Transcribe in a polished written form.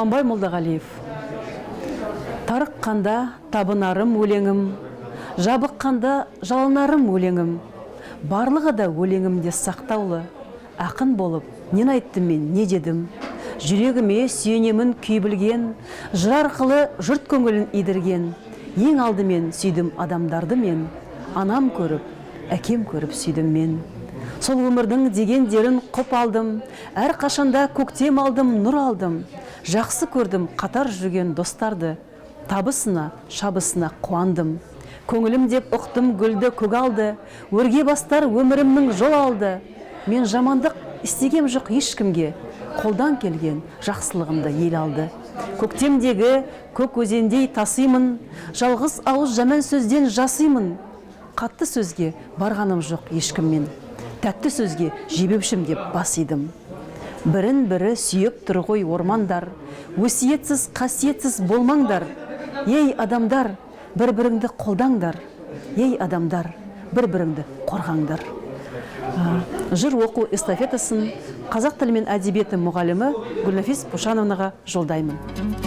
Құрманбай Молдағалиев. Тарыққанда табынарым өлеңім, жабыққанда жалынарым өлеңім, барлығы да өлеңімде сақтаулы. Ақын болып, нен айттым мен, не дедім? Жүрегіме сүйенемін күй білген, жыр арқылы жұрт көңілін идірген. Ең алдымен сүйдім адамдарды мен, анам көріп, әкем көріп сүйдім мен. Сол өмірдің дегендерін құп алдым, әр қашанда көктем алдым, нұр алдым. Жақсы көрдім қатар жүрген достарды, табысына, шабысына қуандым. Көңілім деп ұқтым гүлді көк алды, өрге бастар өмірімнің жол алды. Мен жамандық істегем жоқ ешкімге, қолдан келген жақсылығымды ел алды. Көктемдегі көк өзендей тасимын, жалғыз ауыз жаман сөзден жасимын. Қатты сөзге барғаным жоқ ешкіммен, тәтті сөзге жебеушім деп басидым. Бірін-бірі сүйіп тұр ғой ормандар, өсиетсіз, қасиетсіз болмаңдар. Ей адамдар, бір-біріңді қолдаңдар. Ей адамдар, бір-біріңді қорғаңдар. Жыр оқу эстафетасын қазақ тілі мен әдебиеті мұғалімі Гүлнафис Пушановнаға жолдаймын.